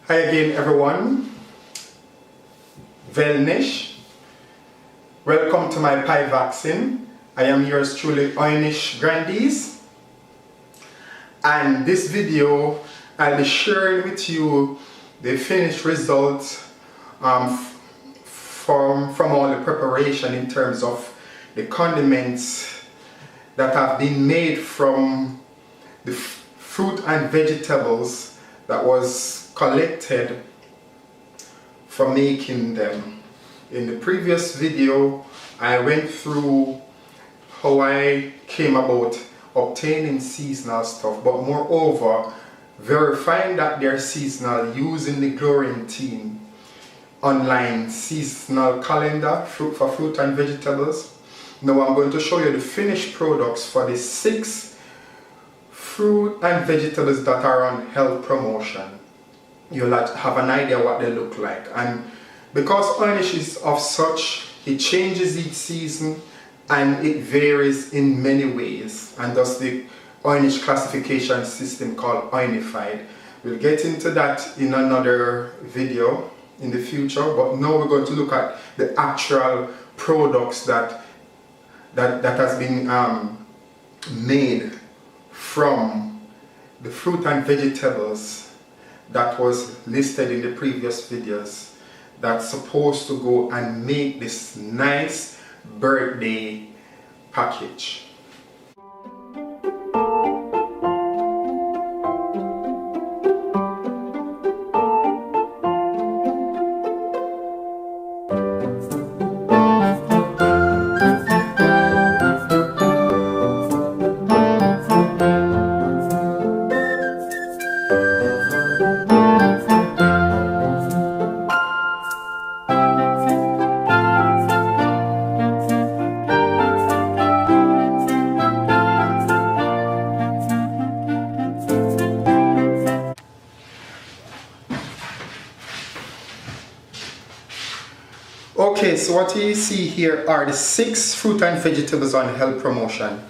Hi again everyone, Veeliksa. Welcome to my pie vaccine. I am yours truly, Oy'nissh Grandiece. And this video, I'll be sharing with you the finished results from all the preparation in terms of the condiments that have been made from the fruit and vegetables that was collected for making them. In the previous video, I went through how I came about obtaining seasonal stuff, but moreover, verifying that they're seasonal using the Grandiece online seasonal calendar for fruit and vegetables. Now I'm going to show you the finished products for the 6 fruit and vegetables that are on health promotion. You'll have an idea what they look like. And because Oy'nissh is of such, it changes each season and it varies in many ways, and thus the Oy'nissh classification system called Oy'nified. We'll get into that in another video in the future, but now we're going to look at the actual products that has been made from the fruit and vegetables that was listed in the previous videos, that's supposed to go and make this nice birthday package. Okay, so what you see here are the 6 fruit and vegetables on health promotion.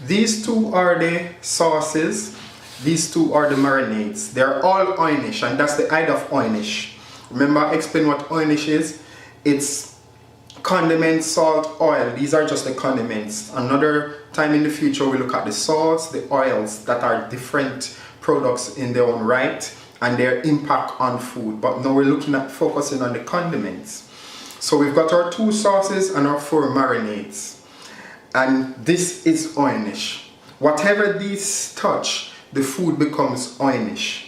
These 2 are the sauces, these 2 are the marinades. They're all Oy'nissh, and that's the idea of Oy'nissh. Remember, I explained what Oy'nissh is? It's condiments, salt, oil. These are just the condiments. Another time in the future we'll look at the salts, the oils that are different products in their own right and their impact on food. But now we're looking at focusing on the condiments. So we've got our 2 sauces and our 4 marinades. And this is Oy'nissh. Whatever these touch, the food becomes Oy'nissh.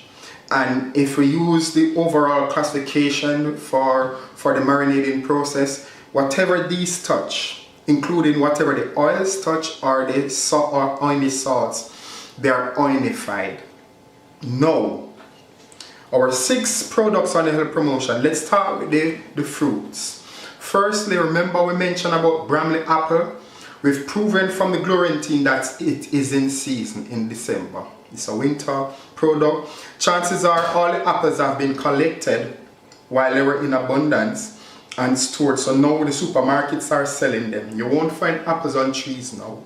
And if we use the overall classification for the marinating process, whatever these touch, including whatever the oils touch or the Oy'nissh salts, they are Oy'nified. Now, our 6 products on the health promotion. Let's start with the fruits. Firstly, remember we mentioned about Bramley apple. We've proven from the Grandiece that it is in season in December. It's a winter product. Chances are all the apples have been collected while they were in abundance and stored. So now the supermarkets are selling them. You won't find apples on trees now.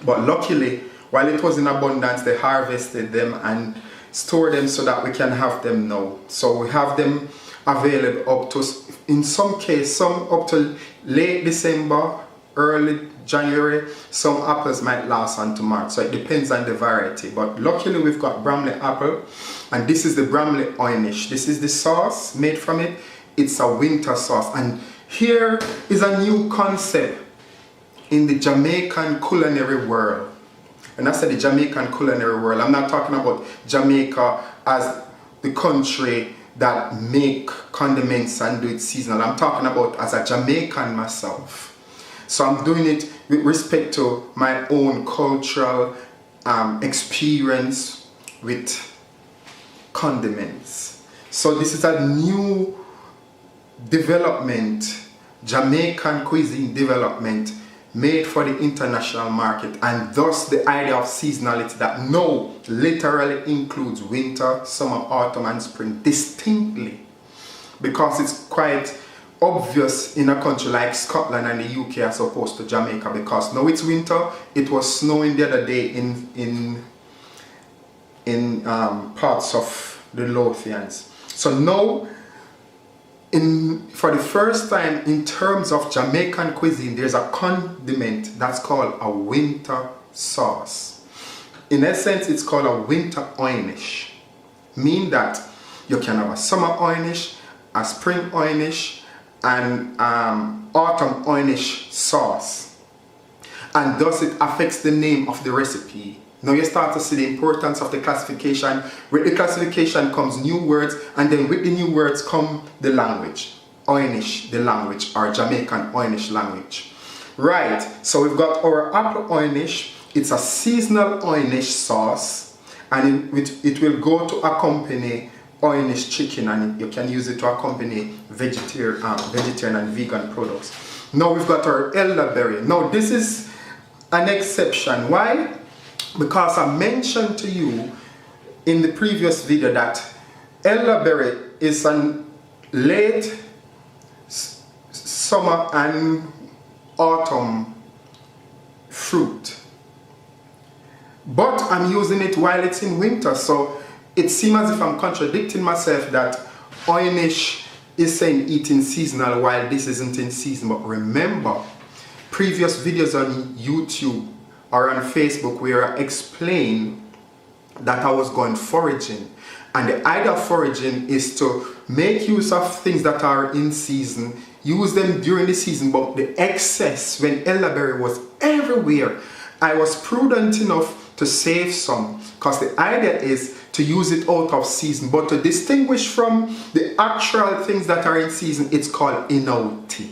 But luckily, while it was in abundance, they harvested them and stored them so that we can have them now. So we have them available up to, in some case, some up to late December, early January. Some apples might last until March, so it depends on the variety. But luckily we've got Bramley apple, and this is the Bramley Oy'nissh. This is the sauce made from it. It's a winter sauce, and here is a new concept in the Jamaican culinary world. And I said the Jamaican culinary world, I'm not talking about Jamaica as the country that make condiments and do it seasonal. I'm talking about as a Jamaican myself. So I'm doing it with respect to my own cultural experience with condiments. So this is a new development, Jamaican cuisine development, made for the international market, and thus the idea of seasonality that now literally includes winter, summer, autumn and spring distinctly, because it's quite obvious in a country like Scotland and the UK as opposed to Jamaica, because now it's winter. It was snowing the other day in parts of the Lothians. So now, for the first time in terms of Jamaican cuisine, there's a condiment that's called a winter sauce. In essence, it's called a winter Oy'nissh, meaning that you can have a summer Oy'nissh, a spring Oy'nissh, and autumn Oy'nissh sauce, and thus it affects the name of the recipe. Now you start to see the importance of the classification. With the classification comes new words, and then with the new words come the language. Oy'nissh, the language, or Jamaican Oy'nissh language. Right, so we've got our apple Oy'nissh. It's a seasonal Oy'nissh sauce, and it will go to accompany Oy'nissh chicken, and you can use it to accompany vegetarian and vegan products. Now we've got our elderberry. Now this is an exception. Why? Because I mentioned to you in the previous video that elderberry is a late summer and autumn fruit, but I'm using it while it's in winter, so it seems as if I'm contradicting myself that Oy'nissh is saying eat in seasonal while this isn't in season. But remember, previous videos on YouTube or on Facebook where I explained that I was going foraging, and the idea of foraging is to make use of things that are in season, use them during the season, but the excess, when elderberry was everywhere, I was prudent enough to save some, because the idea is to use it out of season, but to distinguish from the actual things that are in season, it's called inouti.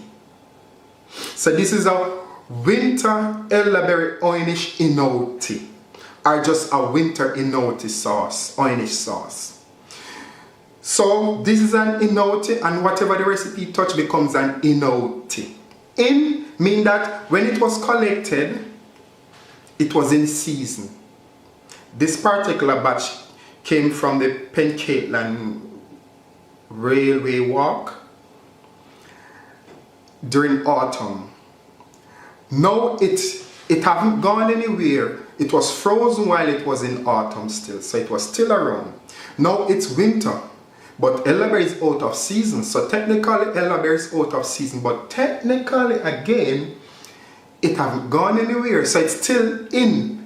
So this is a winter elderberry Oy'nissh inouti, or just a winter inouti sauce, Oy'nissh sauce. So this is an inouti, and whatever the recipe touch becomes an inouti. In mean that when it was collected, it was in season. This particular batch came from the Pencaitland Railway Walk during autumn. Now it haven't gone anywhere. It was frozen while it was in autumn still, so it was still around. Now it's winter, but elderberry is out of season. So technically elderberry is out of season, but technically again, it haven't gone anywhere. So it's still in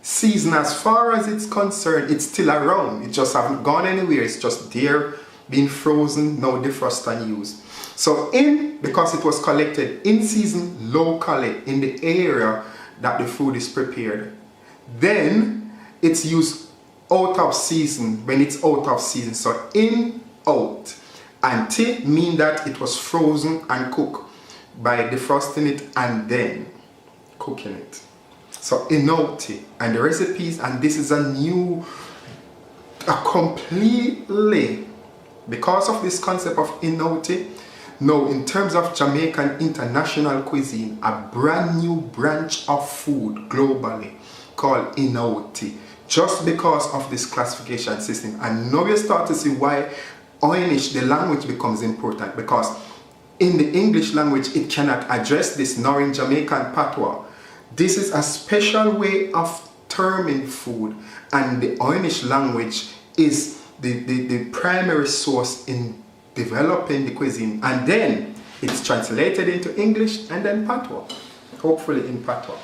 season as far as it's concerned. It's still around. It just haven't gone anywhere. It's just there, being frozen, now defrost and used. So because it was collected in season locally in the area that the food is prepared, then it's used out of season when it's out of season. So in, out, and ti mean that it was frozen and cooked by defrosting it and then cooking it. So inouti, and the recipes, and this is completely, because of this concept of inouti. Now, in terms of Jamaican international cuisine, a brand new branch of food globally called inouti, just because of this classification system. And now you start to see why Oy'nissh, the language, becomes important, because in the English language, it cannot address this, nor in Jamaican patois. This is a special way of terming food, and the Oy'nissh language is the primary source in developing the cuisine, and then it's translated into English and then patois, hopefully in patois.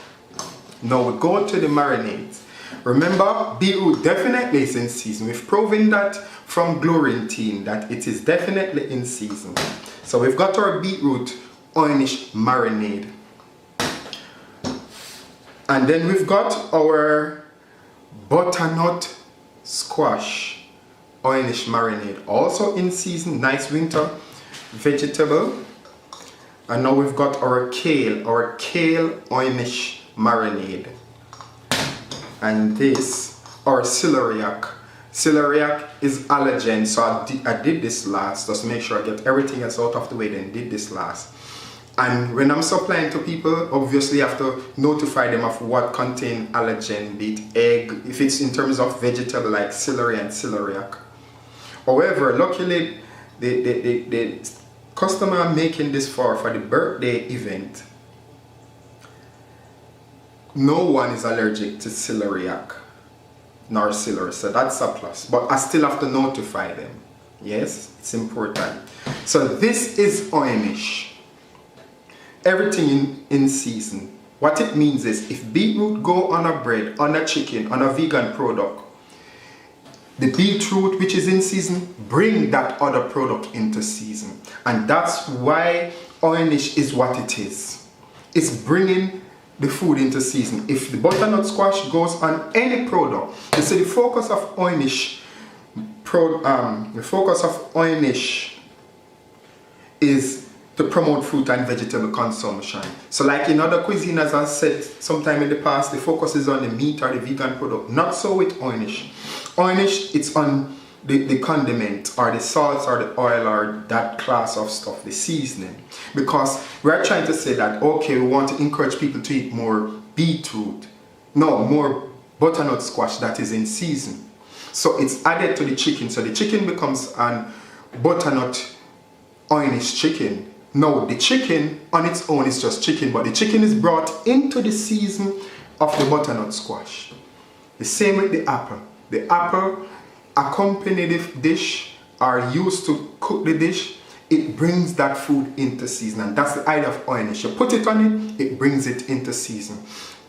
Now we go to the marinades. Remember, beetroot definitely is in season. We've proven that from Glorantine that it is definitely in season. So we've got our beetroot Oy'nissh marinade. And then we've got our butternut squash Oy'nissh marinade, also in season, nice winter vegetable. And now we've got our kale Oy'nissh marinade. And this, our celeriac. Celeriac is allergen, so I did this last, just to make sure I get everything else out of the way, then did this last. And when I'm supplying to people, obviously I have to notify them of what contain allergen, be it egg, if it's in terms of vegetable like celery and celeriac. However, luckily, the customer I'm making this for the birthday event, no one is allergic to celeriac nor celery, so that's a plus. But I still have to notify them. Yes, it's important. So this is Oy'nissh. Everything in season. What it means is if beetroot go on a bread, on a chicken, on a vegan product, the beetroot which is in season bring that other product into season. And that's why Oy'nissh is what it is. It's bringing the food into season. If the butternut squash goes on any product, you see the focus of Oy'nissh is to promote fruit and vegetable consumption. So like in other cuisine, as I said sometime in the past, the focus is on the meat or the vegan product. Not so with Oy'nissh. Oy'nissh, it's on the condiment or the salts or the oil or that class of stuff, the seasoning. Because we're trying to say that, okay, we want to encourage people to eat more beetroot. No, more butternut squash that is in season. So it's added to the chicken. So the chicken becomes an butternut Oy'nissh chicken. No, the chicken on its own is just chicken, but the chicken is brought into the season of the butternut squash. The same with the apple. The apple accompany the dish or used to cook the dish. It brings that food into season, and that's the idea of Oy'nissh. You put it on it, it brings it into season.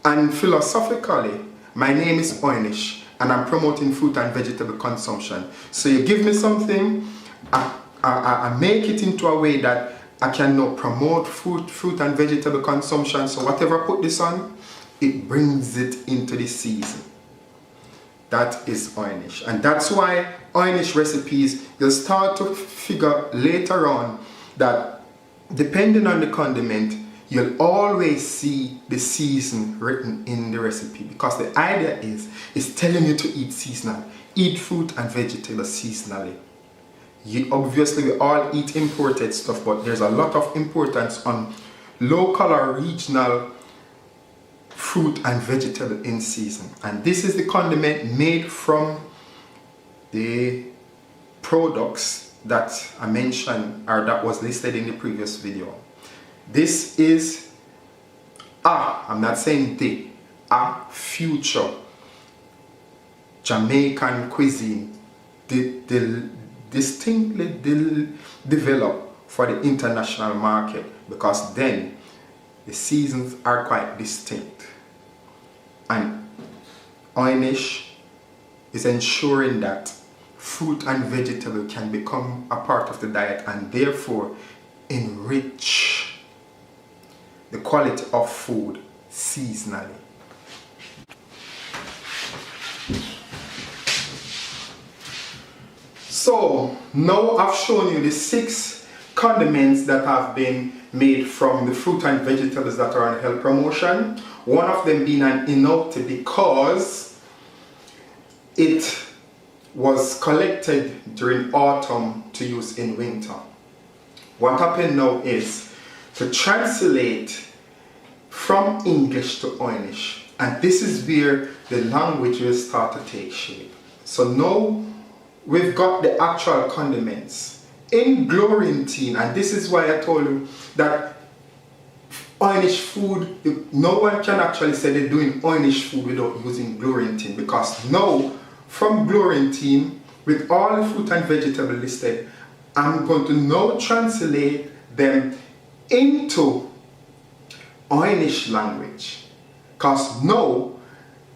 And philosophically, my name is Oy'nissh, and I'm promoting fruit and vegetable consumption. So you give me something, I make it into a way that I can now promote fruit and vegetable consumption. So whatever I put this on, it brings it into the season. That is Oy'nissh. And that's why Oy'nissh recipes, you'll start to figure later on that depending on the condiment, you'll always see the season written in the recipe, because the idea is telling you to eat seasonal. Eat fruit and vegetables seasonally. Obviously we all eat imported stuff, but there's a lot of importance on local or regional fruit and vegetable in season. And this is the condiment made from the products that I mentioned or that was listed in the previous video. This is I'm not saying a future Jamaican cuisine distinctly developed for the international market, because then the seasons are quite distinct. And Oy'nissh is ensuring that fruit and vegetable can become a part of the diet and therefore enrich the quality of food seasonally. So now I've shown you the 6 condiments that have been made from the fruit and vegetables that are on health promotion. One of them being an enote because it was collected during autumn to use in winter. What happened now is to translate from English to Oy'nissh, and this is where the language will start to take shape. So now we've got the actual condiments in Glorantine, and this is why I told you that Oy'nissh Food, no one can actually say they're doing Oy'nissh Food without using Glorantine, because now from Glorantine, with all the fruit and vegetable listed, I'm going to now translate them into Oy'nissh language, because now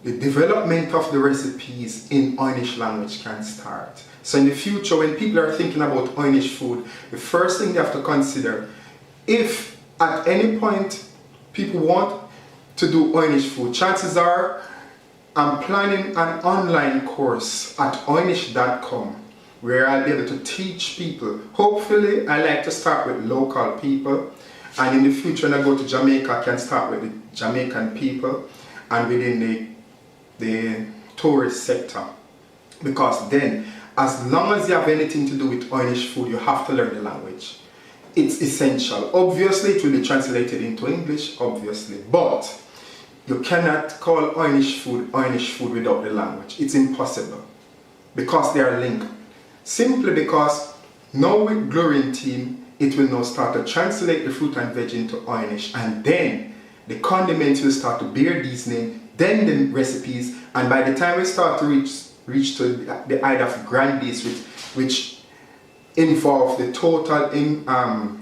the development of the recipes in Oy'nissh language can start. So in the future, when people are thinking about Oy'nissh Food, the first thing they have to consider, if at any point people want to do Oy'nissh Food, chances are I'm planning an online course at oy'nissh.com where I'll be able to teach people. Hopefully, I like to start with local people, and in the future when I go to Jamaica, I can start with the Jamaican people and within the tourist sector, because then as long as you have anything to do with Oy'nissh Food, you have to learn the language. It's essential. Obviously it will be translated into English, obviously, but you cannot call Oy'nissh Food without the language. It's impossible, because they are linked. Simply because now with Glorantine, it will now start to translate the fruit and veg into Oy'nissh, and then the condiments will start to bear these names, then the recipes, and by the time we start to reach to the idea of Grandiece, which involve the total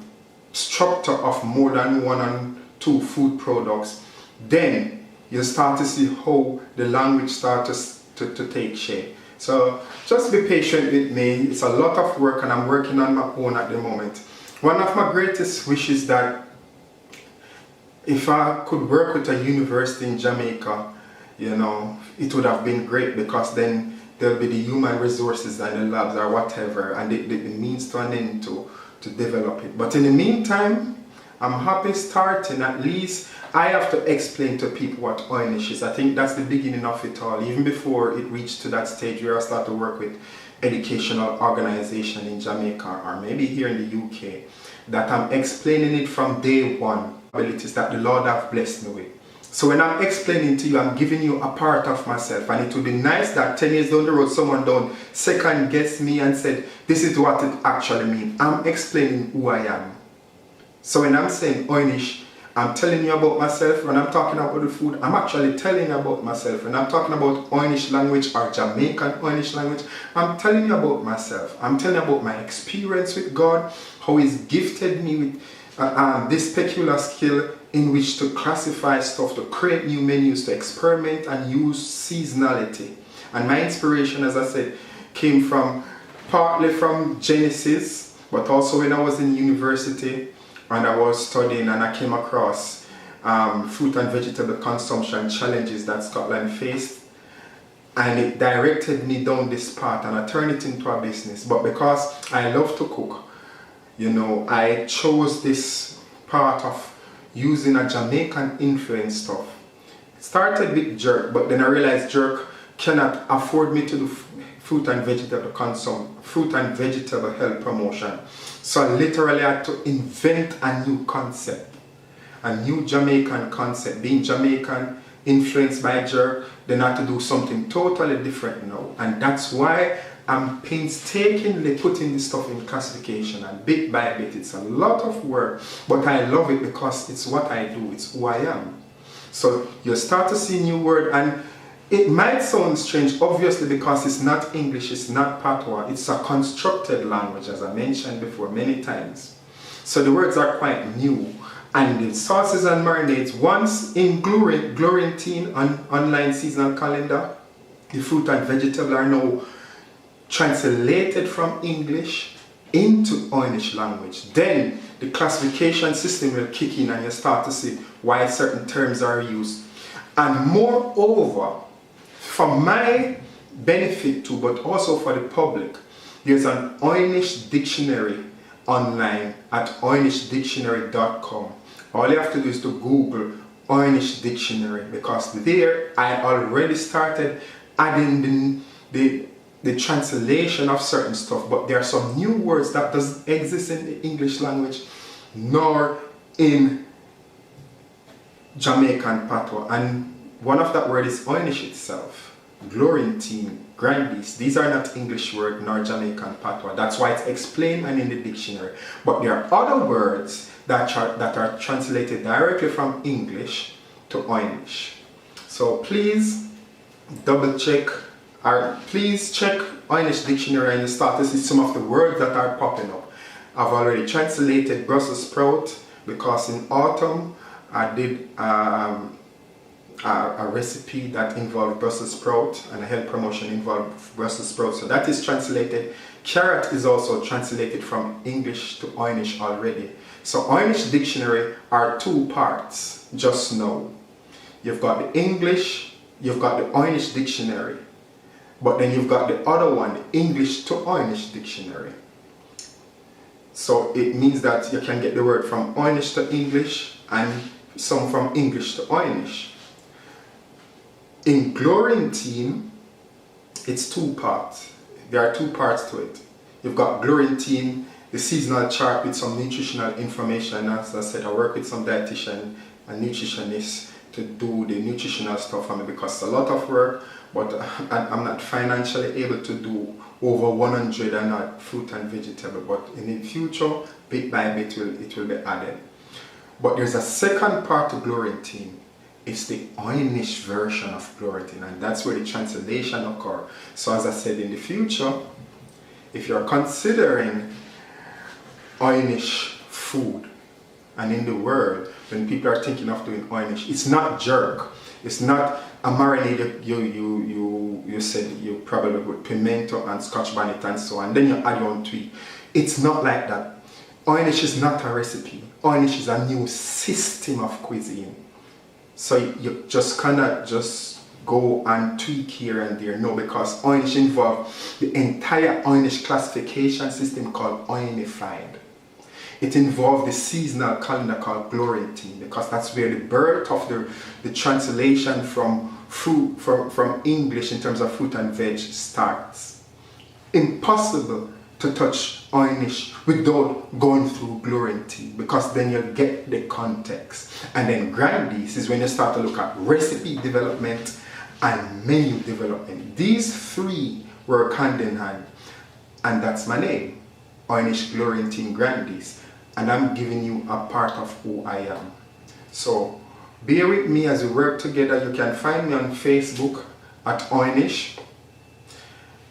structure of more than 1 and 2 food products, then you start to see how the language starts to take shape. So just be patient with me. It's a lot of work and I'm working on my own at the moment. One of my greatest wishes that if I could work with a university in Jamaica, you know, it would have been great, because then there'll be the human resources and the labs or whatever, and the means to an end to develop it. But in the meantime, I'm happy starting. At least I have to explain to people what Oy'nissh is. I think that's the beginning of it all, even before it reached to that stage where I start to work with educational organization in Jamaica or maybe here in the UK, that I'm explaining it from day one, abilities that the Lord have blessed me with. So when I'm explaining to you, I'm giving you a part of myself, and it would be nice that 10 years down the road someone don't second guess me and said this is what it actually means. I'm explaining who I am. So when I'm saying Oy'nissh, I'm telling you about myself. When I'm talking about the food, I'm actually telling you about myself. When I'm talking about Oy'nissh language or Jamaican Oy'nissh language, I'm telling you about myself. I'm telling you about my experience with God, how He's gifted me with this peculiar skill in which to classify stuff, to create new menus, to experiment and use seasonality. And my inspiration, as I said, came from partly from Genesis, but also when I was in university and I was studying and I came across fruit and vegetable consumption challenges that Scotland faced, and it directed me down this path and I turned it into a business. But because I love to cook, you know, I chose this part of using a Jamaican influence stuff. It started with jerk, but then I realized jerk cannot afford me to do fruit and vegetable health promotion. So I literally had to invent a new concept, a new Jamaican concept. Being Jamaican, influenced by jerk, then I had to do something totally different now. And that's why I'm painstakingly putting this stuff in classification, and bit by bit. It's a lot of work, but I love it because it's what I do, it's who I am. So you start to see new word, and it might sound strange, obviously, because it's not English, it's not patois, it's a constructed language, as I mentioned before many times. So the words are quite new. And the sauces and marinades, once in Glorantine on online seasonal calendar, the fruit and vegetable are now translated from English into Oy'nissh language. Then the classification system will kick in and you start to see why certain terms are used. And moreover, for my benefit too, but also for the public, there's an Oy'nissh dictionary online at oynishdictionary.com. All you have to do is to Google Oy'nissh dictionary, because there I already started adding the translation of certain stuff, but there are some new words that doesn't exist in the English language nor in Jamaican patois, and one of that word is Oy'nissh itself. Grandiece, Grandiece, these are not English word nor Jamaican patois. That's why it's explained and in the dictionary. But there are other words that are translated directly from English to Oy'nissh. So please double check, or please check Oy'nissh dictionary, and you start to see some of the words that are popping up. I've already translated Brussels sprout because in autumn I did a recipe that involved Brussels sprout, and a health promotion involved Brussels sprout. So that is translated. Carrot is also translated from English to Oy'nissh already. So Oy'nissh dictionary are two parts, just know. You've got the English, you've got the Oy'nissh dictionary, but then you've got the other one, the English to Oy'nissh dictionary. So it means that you can get the word from Oy'nissh to English and some from English to Oy'nissh. In Glorantine, it's two parts. There are two parts to it. You've got Glorantine, the seasonal chart with some nutritional information. As I said, I work with some dietitian and nutritionists to do the nutritional stuff for me because it's a lot of work, but I'm not financially able to do over 100 and not fruit and vegetable. But in the future, bit by bit, it will be added. But there's a second part to Glorantine. It's the Oy'nissh version of Glorantine, and that's where the translation occurs. So as I said, in the future, if you're considering Oy'nissh Food. And in the world, when people are thinking of doing Oy'nissh, it's not jerk. It's not a marinade you said you probably put pimento and scotch bonnet and so on, then you add your own tweak. It's not like that. Oy'nissh is not a recipe. Oy'nissh is a new system of cuisine. So you just cannot just go and tweak here and there. No, because Oy'nissh involves the entire Oy'nissh classification system called Oy'nified. It involved the seasonal calendar called Glorantine, because that's where the birth of the translation from fruit, from English in terms of fruit and veg starts. Impossible to touch Oy'nissh without going through Glorantine, because then you'll get the context. And then Grandiece is when you start to look at recipe development and menu development. These three work hand in hand, and that's my name, Oy'nissh Glorantine Grandiece. And I'm giving you a part of who I am. So bear with me as we work together. You can find me on Facebook at Oy'nissh,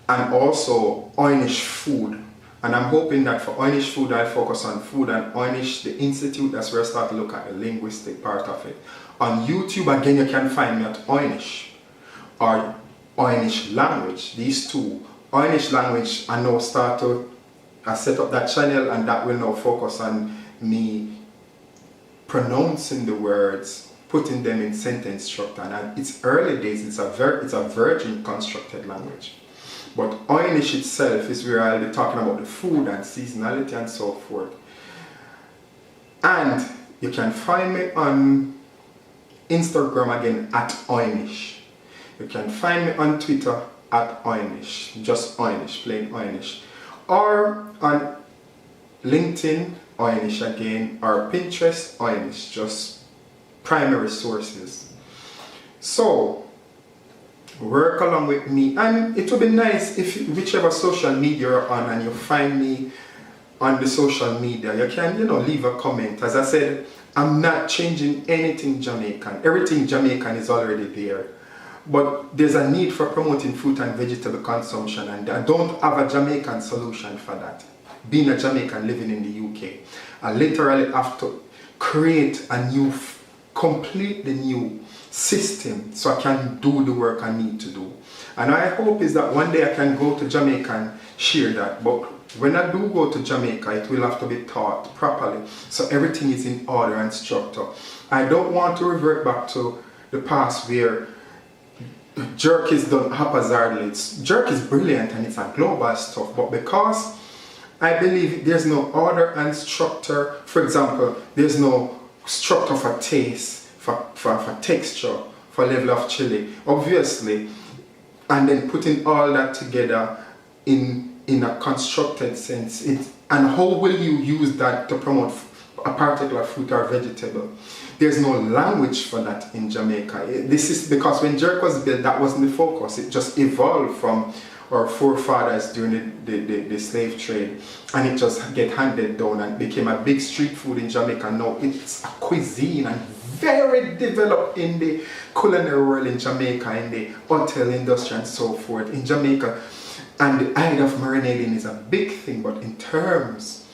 and also Oy'nissh Food. And I'm hoping that for Oy'nissh Food I'll focus on food, and Oy'nissh the Institute, that's where I start to look at the linguistic part of it. On YouTube again you can find me at Oy'nissh or Oy'nissh Language. These two. Oy'nissh Language I now start to I set up that channel, and that will now focus on me pronouncing the words, putting them in sentence structure. And it's early days, it's a virgin constructed language. But Oy'nissh itself is where I'll be talking about the food and seasonality and so forth. And you can find me on Instagram again at Oy'nissh. You can find me on Twitter at Oy'nissh, just Oy'nissh, plain Oy'nissh. Or on LinkedIn, Oy'nissh again, or Pinterest, Oy'nissh, just primary sources. So, work along with me, and it would be nice if whichever social media you're on and you find me on the social media, you can, leave a comment. As I said, I'm not changing anything Jamaican. Everything Jamaican is already there. But there's a need for promoting fruit and vegetable consumption, and I don't have a Jamaican solution for that. Being a Jamaican living in the UK, I literally have to create a new, completely new system so I can do the work I need to do. And I hope is that one day I can go to Jamaica and share that. But when I do go to Jamaica, it will have to be taught properly, so everything is in order and structure. I don't want to revert back to the past where jerk is done haphazardly. Jerk is brilliant and it's a global stuff, but because I believe there's no order and structure, for example, there's no structure for taste, for texture, for level of chili, obviously, and then putting all that together in a constructed sense, and how will you use that to promote a particular fruit or vegetable? There's no language for that in Jamaica. This is because when jerk was built, that wasn't the focus. It just evolved from our forefathers during the slave trade, and it just get handed down and became a big street food in Jamaica. Now it's a cuisine and very developed in the culinary world in Jamaica, in the hotel industry and so forth in Jamaica. And the idea of marinating is a big thing, but in terms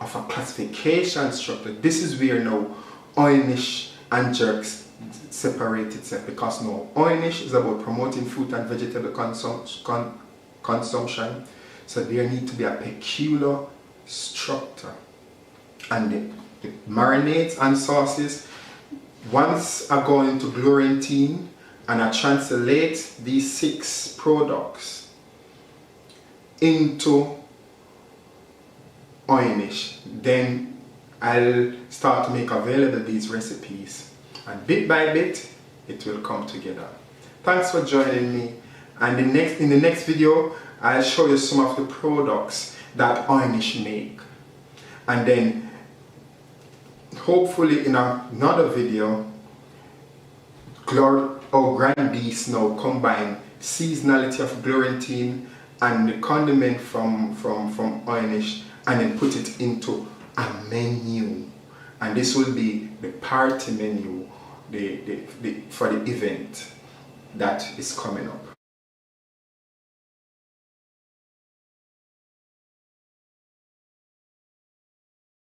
of a classification structure, this is where now Oy'nissh and jerks separate itself, because now Oy'nissh is about promoting fruit and vegetable consumption, so there need to be a peculiar structure. And the marinades and sauces, once I go into Glorantine and I translate these 6 products into Oy'nissh, then I'll start to make available these recipes, and bit by bit it will come together. Thanks for joining me, and in the next video I'll show you some of the products that Oy'nissh make, and then hopefully in another video Grandiece now combine seasonality of Glorantine and the condiment from Oy'nissh, and then put it into a menu, and this will be the party menu for the event that is coming up.